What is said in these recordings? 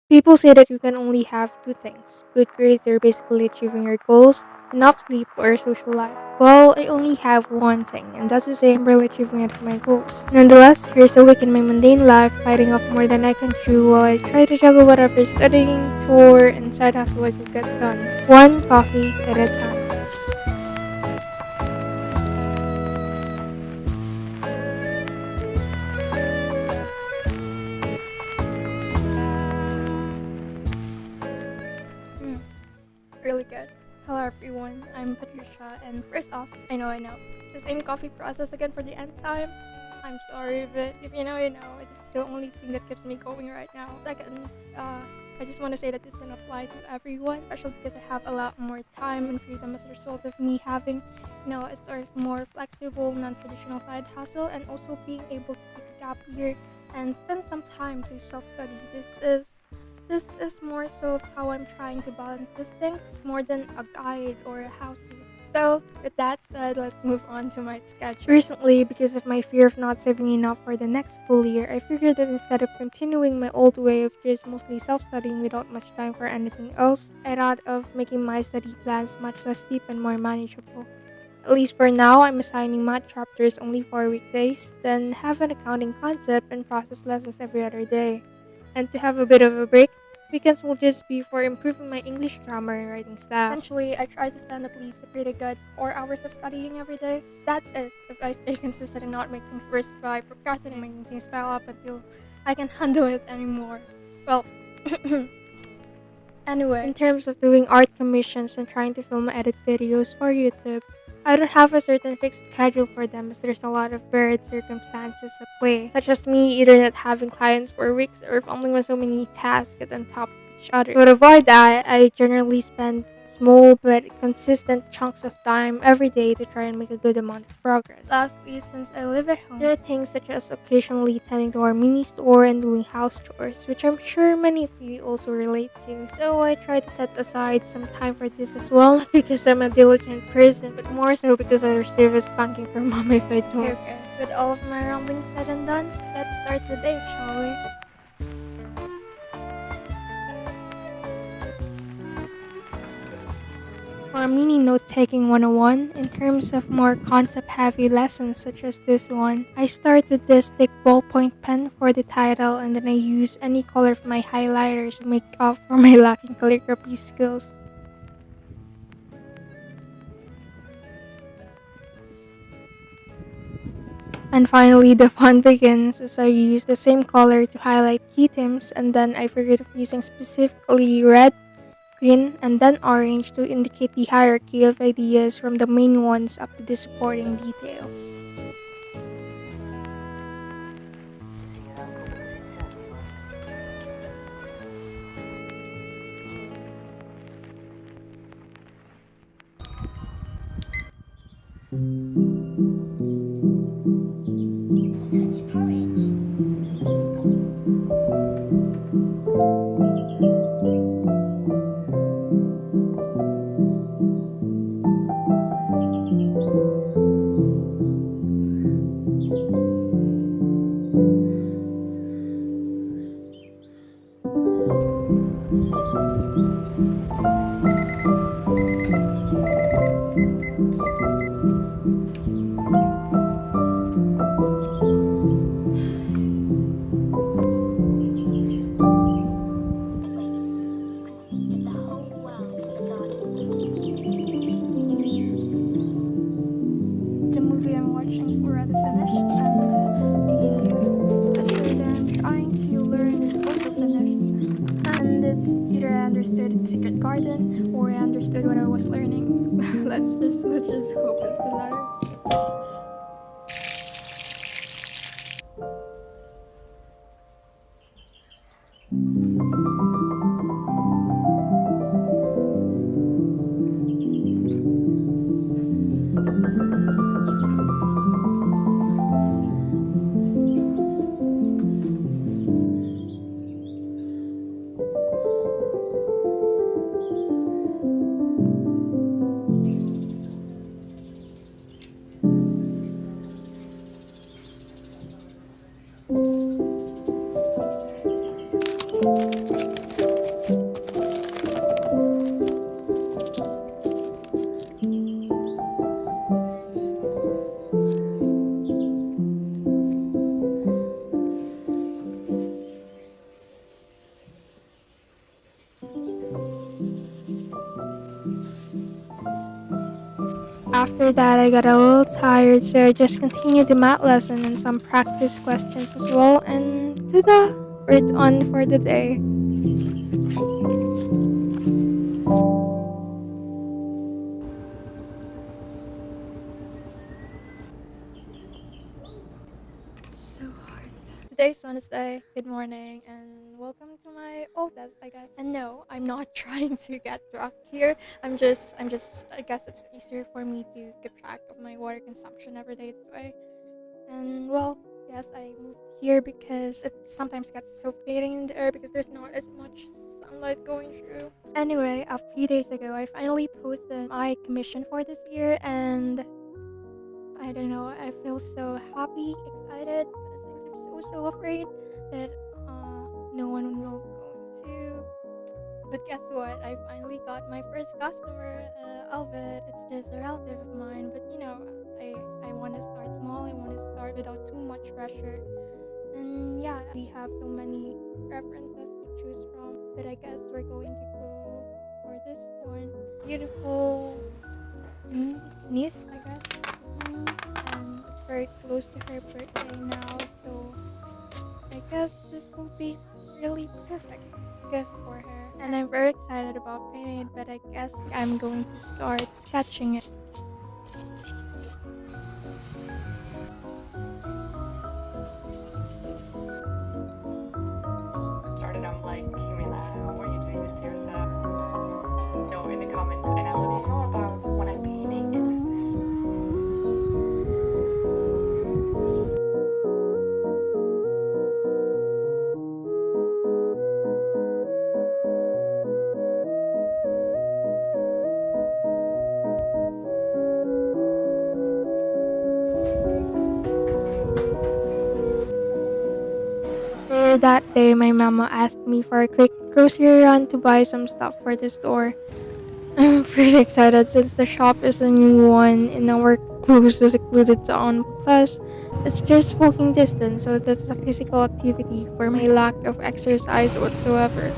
People say that you can only have two things: good grades or basically achieving your goals, enough sleep, or a social life. Well, I only have one thing, and that's to say I'm barely achieving any of my goals. Nonetheless, here's a week in my mundane life, biting off more than I can chew while I try to juggle whatever studying, chore, and side hustle I could get done. One coffee at a time. Mm, really good. Hello everyone, I'm Patricia, and first off, I know, the same coffee process again for the nth time. I'm sorry, but if you know, you know. It's the only thing that keeps me going right now. Second, I just want to say that this doesn't apply to everyone, especially because I have a lot more time and freedom as a result of me having, a sort of more flexible, non-traditional side hustle, and also being able to take a gap year and spend some time to self-study. This is more so of how I'm trying to balance these things more than a guide or a how-to. So, with that said, let's move on to my sketch. Recently, because of my fear of not saving enough for the next school year, I figured that instead of continuing my old way of just mostly self-studying without much time for anything else, I thought of making my study plans much less steep and more manageable. At least for now, I'm assigning math chapters only for weekdays, then have an accounting concept and process lessons every other day. And to have a bit of a break, weekends will just be for improving my English grammar and writing style. Essentially, I try to spend at least a pretty good 4 hours of studying every day. That is, if I stay consistent and not make things worse by procrastinating, making things pile up until I can handle it anymore. Well, anyway, in terms of doing art commissions and trying to film edit videos for YouTube, I don't have a certain fixed schedule for them as there's a lot of varied circumstances at play, such as me either not having clients for weeks or fumbling with so many tasks on top of each other. So to avoid that, I generally spend small but consistent chunks of time every day to try and make a good amount of progress. Lastly, since I live at home, there are things such as occasionally tending to our mini store and doing house chores, which I'm sure many of you also relate to. So I try to set aside some time for this as well, not because I'm a diligent person, but more so because I receive a spanking from mom if I don't. Okay, with all of my ramblings said and done, let's start the day, shall we? For a mini note-taking 101, in terms of more concept-heavy lessons such as this one, I start with this thick ballpoint pen for the title and then I use any color of my highlighters to make up for my lacking calligraphy skills. And finally, the fun begins as I use the same color to highlight key themes and then I figured of using specifically red, green, and then orange to indicate the hierarchy of ideas from the main ones up to the supporting details. The movie I'm watching is already finished, and the lecture that I'm trying to learn is also finished. And it's either I understood Secret Garden or I understood what I was learning. Let's just hope it's the latter. After that, I got a little tired, so I just continued the math lesson and some practice questions as well. And ta-da! We're on for the day. So hard. Today's Wednesday. Good morning and welcome to my old desk, I guess. And no, I'm not trying to get drunk here. I guess it's easier for me to keep track of my water consumption every day this way. And well, yes, I moved here because it sometimes gets suffocating in the air because there's not as much sunlight going through. Anyway, a few days ago, I finally posted my commission for this year, and I don't know, I feel so happy, excited, but at the same time so afraid that no one will going to. But guess what? I finally got my first customer, Albert. It's just a relative of mine, but I want to start small. I want to start without too much pressure. And yeah, we have so many references to choose from, but I guess we're going to go for this one. Beautiful niece, I guess. And it's very close to her birthday now, so I guess this will be really perfect gift for her. And I'm very excited about painting it, but I guess I'm going to start sketching it. Started, I'm like, Kimila, what are you doing this year? In the comments, and I love it's all about when I'm painting, it's this. That day, my mama asked me for a quick grocery run to buy some stuff for the store. I'm pretty excited since the shop is a new one in our closest secluded town. Plus, it's just walking distance, so that's a physical activity for my lack of exercise whatsoever.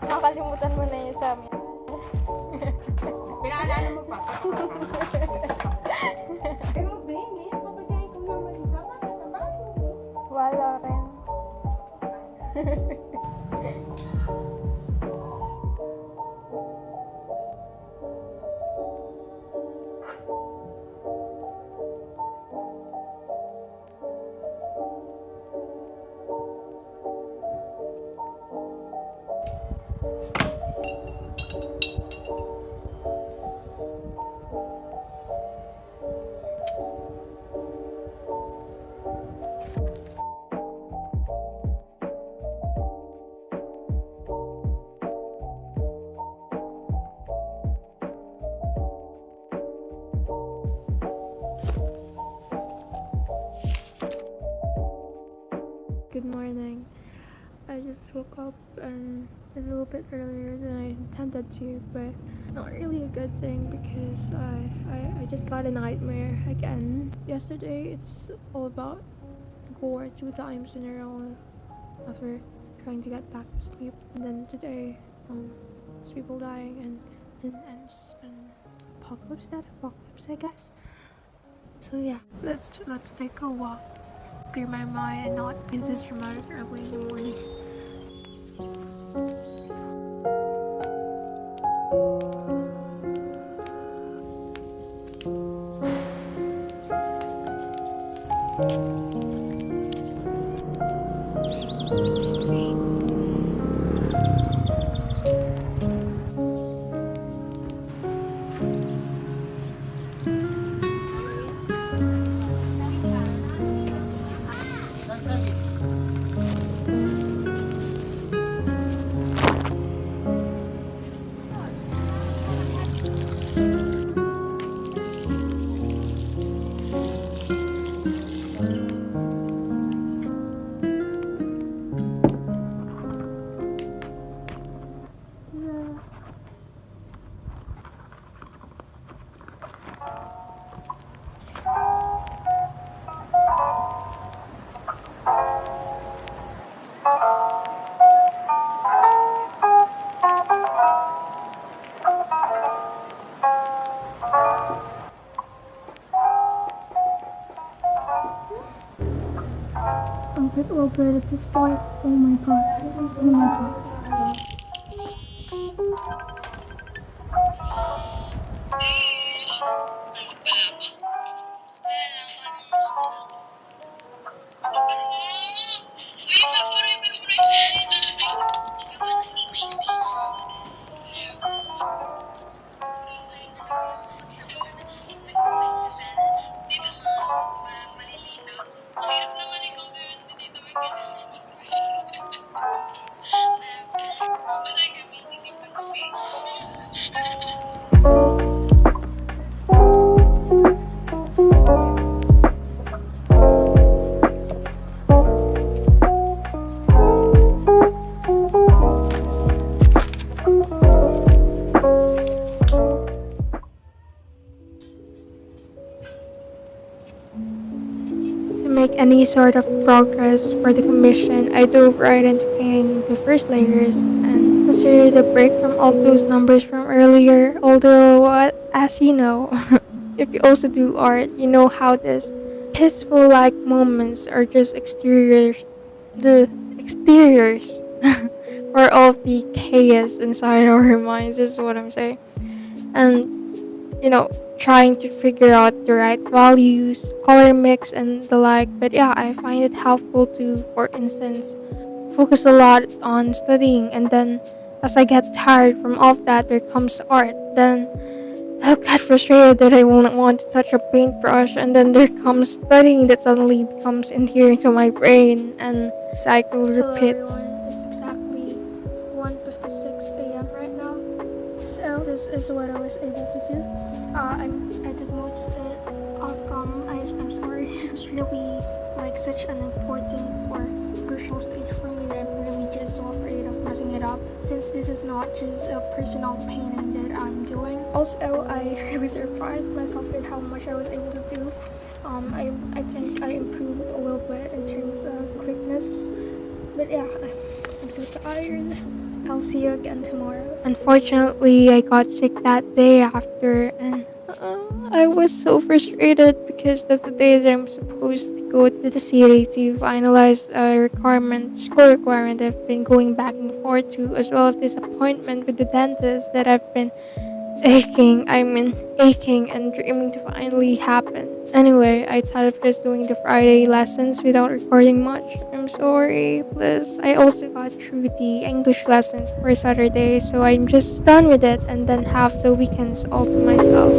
Nakalimutan mo na yun sa amin. Pinaalala mo pa. Pero Benny, papagay ko naman isa. Wala rin. Good morning. I just woke up and a little bit earlier than I intended wanted to, but not really a good thing because I just got a nightmare again. Yesterday, it's all about gore 2 times in a row after trying to get back to sleep. And then today, there's people dying and it's an apocalypse, I guess. So yeah, let's take a walk, clear my mind, and not be this dramatic early in the morning. I'm a bit over at this point. Oh my god. Oh my god. To make any sort of progress for the commission, I dove right into painting the first layers and considered a break from all those numbers from earlier. Although, as you know, if you also do art, you know how this peaceful like moments are just the exteriors for all of the chaos inside our minds, is what I'm saying. And trying to figure out the right values, color mix, and the like. But yeah, I find it helpful to, for instance, focus a lot on studying, and then as I get tired from all of that, there comes art. Then I'll get frustrated that I won't want to touch a paintbrush, and then there comes studying that suddenly becomes adhering to my brain, and cycle repeats. Hello everyone, it's exactly 1:56 a.m. right now. So this is what I was able to do. I did most of it off cam. I'm sorry. It's really like such an important or crucial stage for me that I'm really just so afraid of messing it up, since this is not just a personal painting that I'm doing. Also, I really surprised myself with how much I was able to do. I think I improved a little bit in terms of quickness. But yeah, I'm so tired. I'll see you again tomorrow. Unfortunately, I got sick that day after, and I was so frustrated because that's the day that I'm supposed to go to the city to finalize a school requirement I've been going back and forth to, as well as this appointment with the dentist that I've been aching and dreaming to finally happen. Anyway, I thought of just doing the Friday lessons without recording much. I'm sorry, please. I also got through the English lessons for Saturday, so I'm just done with it and then have the weekends all to myself.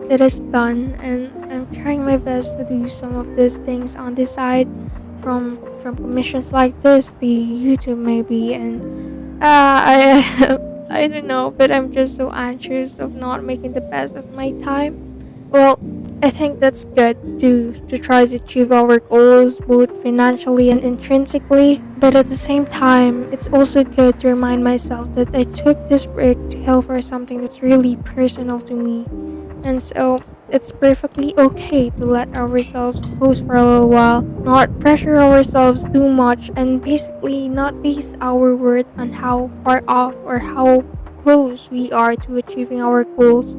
it is done, and I'm trying my best to do some of these things on the side, from commissions like this, the YouTube maybe, and I I don't know, but I'm just so anxious of not making the best of my time. Well, I think that's good to try to achieve our goals both financially and intrinsically, but at the same time, it's also good to remind myself that I took this break to heal for something that's really personal to me. And so it's perfectly okay to let ourselves pause for a little while, not pressure ourselves too much, and basically not base our worth on how far off or how close we are to achieving our goals.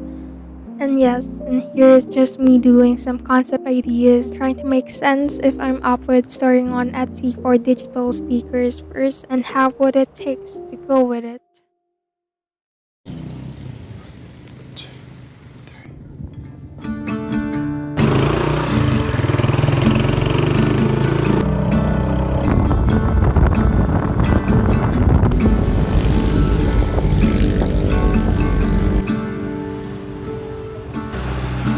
And yes, and here is just me doing some concept ideas, trying to make sense if I'm up with starting on Etsy for digital stickers first and have what it takes to go with it.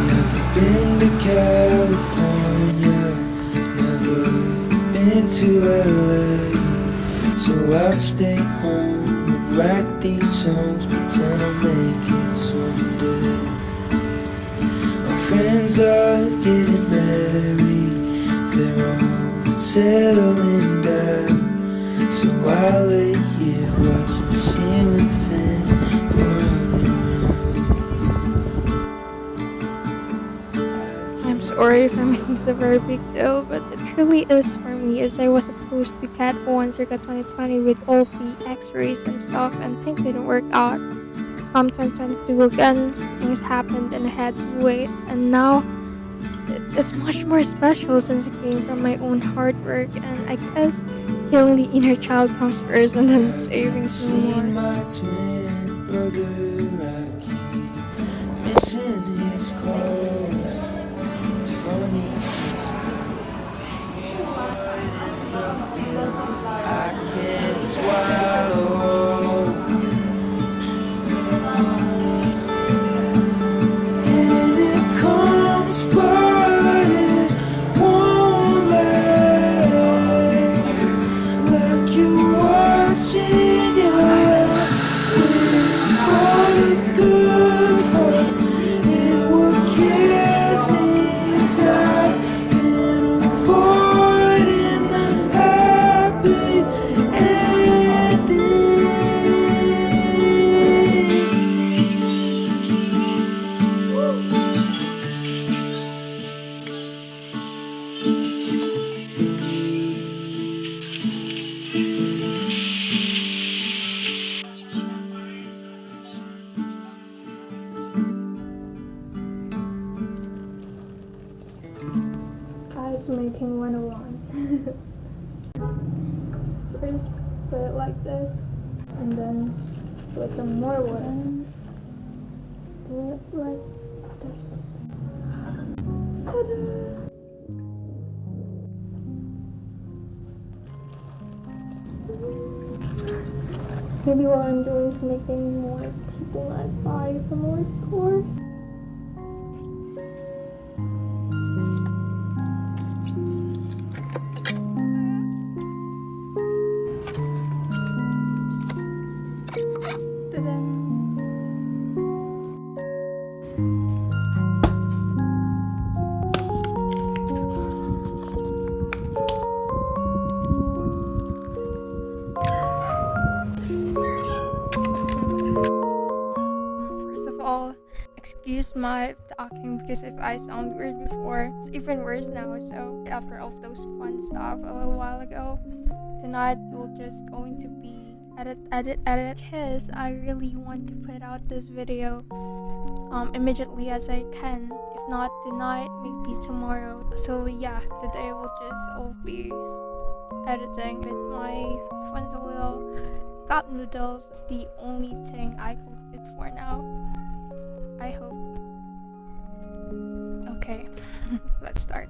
Never been to California, never been to LA. So I'll stay home and write these songs, pretend I'll make it someday. My friends are getting married, they're all settling down. So I lay here, watch the ceiling fan go round and round. I'm sorry if I'm making this a very big deal, but it really is for me, as I was supposed to get one circa 2020 with all the x-rays and stuff, and things didn't work out. 2022 again, things happened and I had to wait, and now it's much more special since it came from my own hard work, and I guess healing the inner child comes first and then saving some Seen more. my twin brother, I keep missing his calls. It's funny, 'cause I can't swallow. And it comes, but it won't last. Like you watching your life, waiting for the good one. And what kills me inside, and avoiding the happy ending. Ice making 101. First, put it like this, and then put some more water. Do it like this. Ta-da! Maybe what I'm doing is making more people not buy from our store. Ta-da! First of all, excuse my talking because if I sound weird before, it's even worse now. So after all of those fun stuff a little while ago, tonight we're just going to be edit because I really want to put out this video immediately as I can. If not tonight, maybe tomorrow. So yeah, today we'll just all be editing with my fun little cup noodles. It's the only thing I cooked it for now. I hope. Okay, let's start.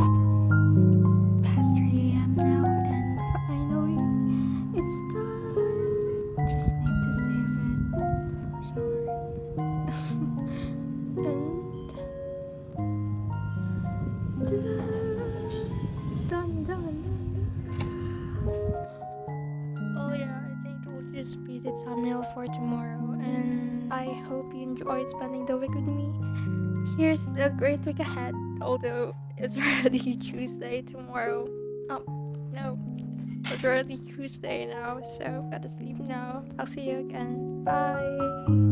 Past 3 a.m. now, and finally, it's done. Just need to save it. Sorry. And done, done. Oh yeah, I think it will just be the thumbnail for tomorrow, and I hope you enjoyed spending the week with me. Here's a great week ahead, although it's already Tuesday tomorrow. No, it's already Tuesday now, so gotta sleep now. I'll see you again. Bye.